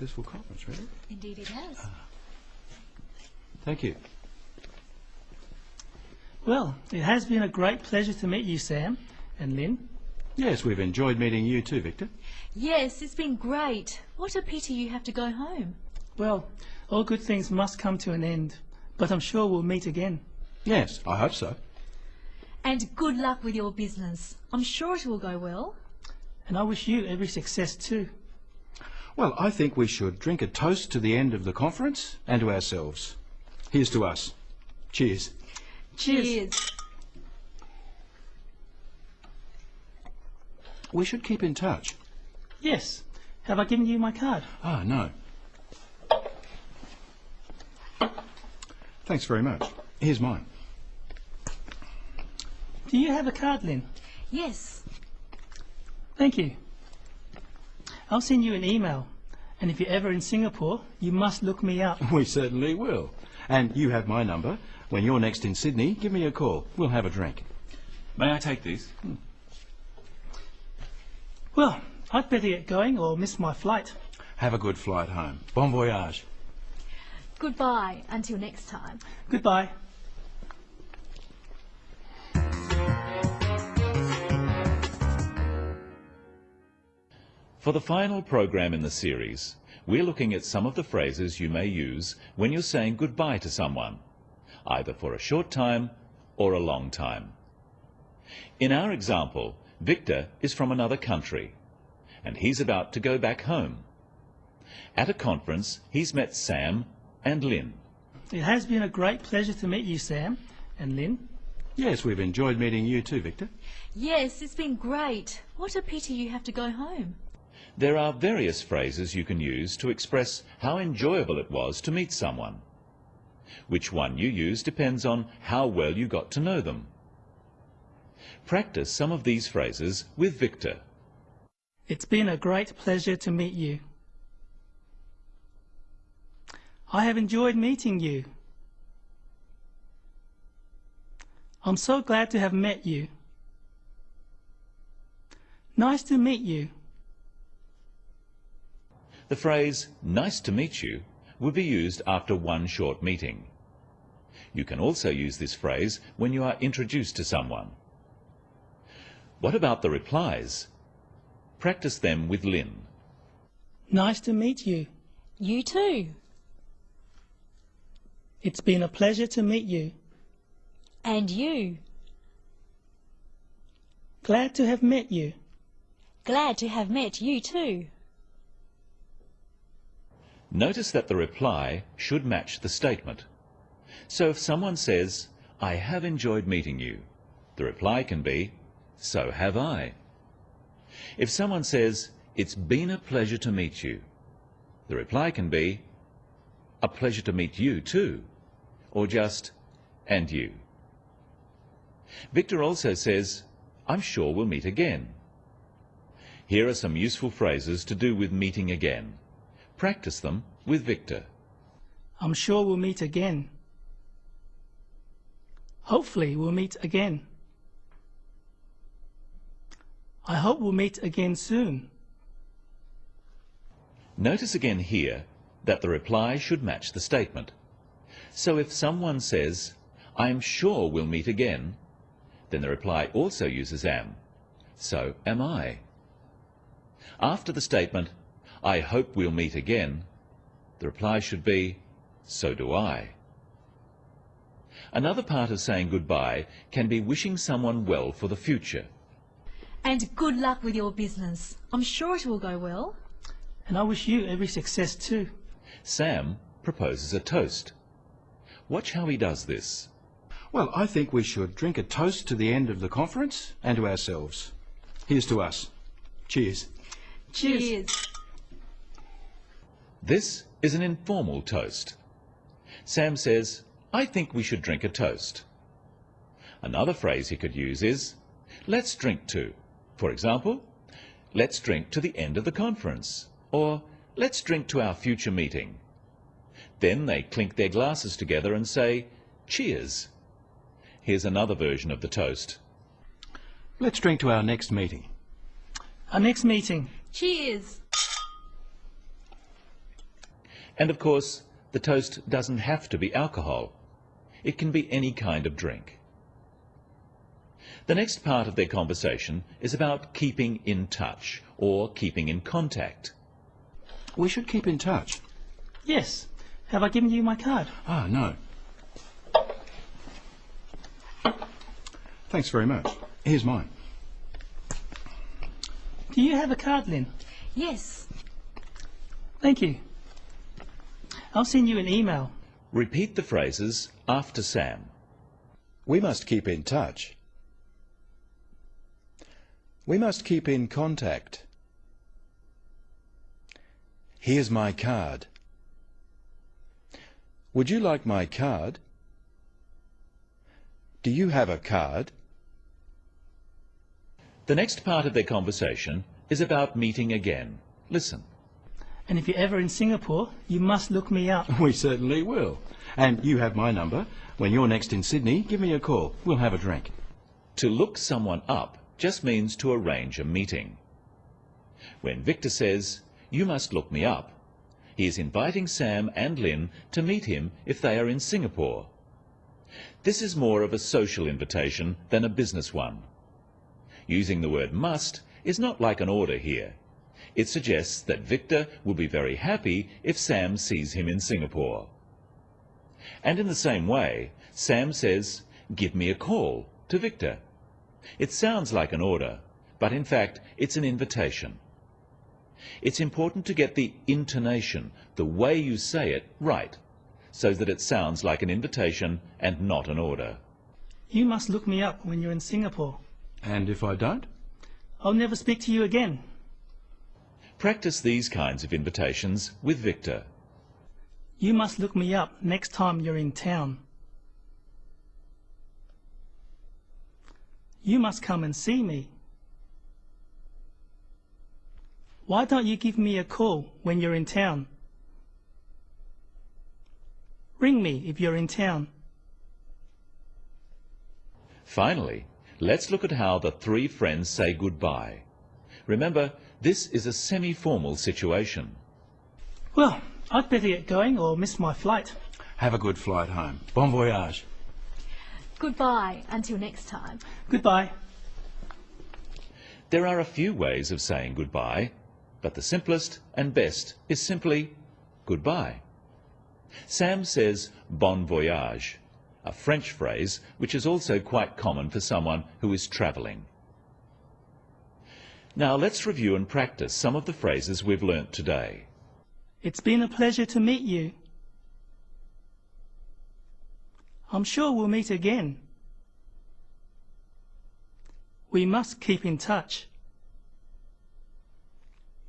successful conference, really. Indeed it has. Thank you. Well, it has been a great pleasure to meet you, Sam and Lynn. Yes, we've enjoyed meeting you too, Victor. Yes, it's been great. What a pity you have to go home. Well, all good things must come to an end, but I'm sure we'll meet again. Yes, I hope so. And good luck with your business. I'm sure it will go well. And I wish you every success too. Well, I think we should drink a toast to the end of the conference and to ourselves. Here's to us. Cheers. Cheers. We should keep in touch. Yes. Have I given you my card? Ah, no. Thanks very much. Here's mine. Do you have a card, Lynn? Yes. Thank you. I'll send you an email. And if you're ever in Singapore, you must look me up. We certainly will. And you have my number. When you're next in Sydney, give me a call. We'll have a drink. May I take these? Well, I'd better get going or miss my flight. Have a good flight home. Bon voyage. Goodbye until next time. Goodbye. For the final program in the series, we're looking at some of the phrases you may use when you're saying goodbye to someone, either for a short time or a long time. In our example, Victor is from another country, and he's about to go back home. At a conference, he's met Sam and Lynn. It has been a great pleasure to meet you, Sam and Lynn. Yes, we've enjoyed meeting you too, Victor. Yes, it's been great. What a pity you have to go home. There are various phrases you can use to express how enjoyable it was to meet someone. Which one you use depends on how well you got to know them. Practice some of these phrases with Victor. It's been a great pleasure to meet you. I have enjoyed meeting you. I'm so glad to have met you. Nice to meet you. The phrase, nice to meet you, would be used after one short meeting. You can also use this phrase when you are introduced to someone. What about the replies? Practice them with Lynn. Nice to meet you. You too. It's been a pleasure to meet you. And you. Glad to have met you. Glad to have met you too. Notice that the reply should match the statement. So if someone says, I have enjoyed meeting you, the reply can be, so have I. If someone says, it's been a pleasure to meet you, the reply can be, a pleasure to meet you too, or just, and you. Victor also says, I'm sure we'll meet again. Here are some useful phrases to do with meeting again. Practice them with Victor. I'm sure we'll meet again. Hopefully we'll meet again. I hope we'll meet again soon. Notice again here that the reply should match the statement. So if someone says, I'm sure we'll meet again, then the reply also uses am. So am I. After the statement, I hope we'll meet again, the reply should be, so do I. Another part of saying goodbye can be wishing someone well for the future. And good luck with your business. I'm sure it will go well. And I wish you every success too. Sam proposes a toast. Watch how he does this. Well, I think we should drink a toast to the end of the conference and to ourselves. Here's to us. Cheers. Cheers. This is an informal toast. Sam says, I think we should drink a toast. Another phrase he could use is, let's drink to. For example, let's drink to the end of the conference, or let's drink to our future meeting. Then they clink their glasses together and say, cheers. Here's another version of the toast. Let's drink to our next meeting. Our next meeting. Cheers. And of course, the toast doesn't have to be alcohol. It can be any kind of drink. The next part of their conversation is about keeping in touch or keeping in contact. We should keep in touch. Yes. Have I given you my card? Ah, no. Thanks very much. Here's mine. Do you have a card, Lynn? Yes. Thank you. I'll send you an email. Repeat the phrases after Sam. We must keep in touch. We must keep in contact. Here's my card. Would you like my card? Do you have a card? The next part of their conversation is about meeting again. Listen. And if you're ever in Singapore, you must look me up. We certainly will. And you have my number. When you're next in Sydney, give me a call. We'll have a drink. To look someone up just means to arrange a meeting. When Victor says, "You must look me up," he is inviting Sam and Lynn to meet him if they are in Singapore. This is more of a social invitation than a business one. Using the word must is not like an order here. It suggests that Victor will be very happy if Sam sees him in Singapore. And in the same way, Sam says, "Give me a call," to Victor. It sounds like an order, but in fact it's an invitation. It's important to get the intonation, the way you say it, right, so that it sounds like an invitation and not an order. You must look me up when you're in Singapore. And if I don't? I'll never speak to you again. Practice these kinds of invitations with Victor. You must look me up next time you're in town. You must come and see me. Why don't you give me a call when you're in town? Ring me if you're in town. Finally, let's look at how the three friends say goodbye. Remember, this is a semi-formal situation. Well, I'd better get going or miss my flight. Have a good flight home. Bon voyage. Goodbye until next time. Goodbye. There are a few ways of saying goodbye, but the simplest and best is simply goodbye. Sam says bon voyage, a French phrase which is also quite common for someone who is travelling. Now let's review and practice some of the phrases we've learnt today. It's been a pleasure to meet you. I'm sure we'll meet again. We must keep in touch.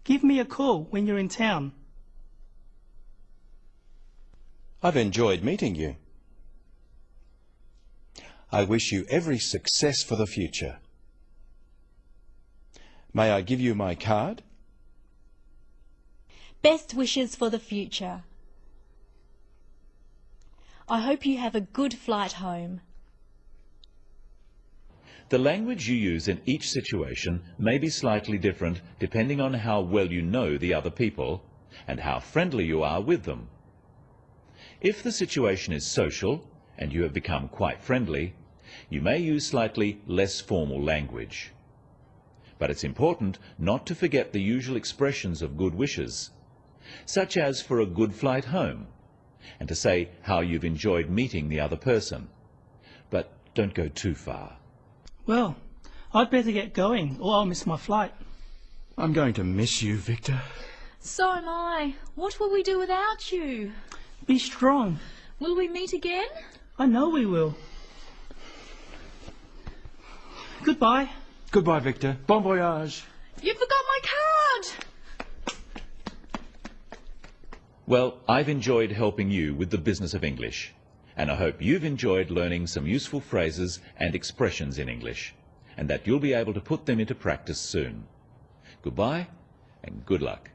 Give me a call when you're in town. I've enjoyed meeting you. I wish you every success for the future. May I give you my card? Best wishes for the future. I hope you have a good flight home. The language you use in each situation may be slightly different depending on how well you know the other people and how friendly you are with them. If the situation is social and you have become quite friendly, you may use slightly less formal language. But it's important not to forget the usual expressions of good wishes, such as for a good flight home, and to say how you've enjoyed meeting the other person. But don't go too far. Well, I'd better get going or I'll miss my flight. I'm going to miss you, Victor. So am I. What will we do without you? Be strong. Will we meet again? I know we will. Goodbye. Goodbye, Victor. Bon voyage. You forgot my card! Well, I've enjoyed helping you with the business of English, and I hope you've enjoyed learning some useful phrases and expressions in English, and that you'll be able to put them into practice soon. Goodbye and good luck.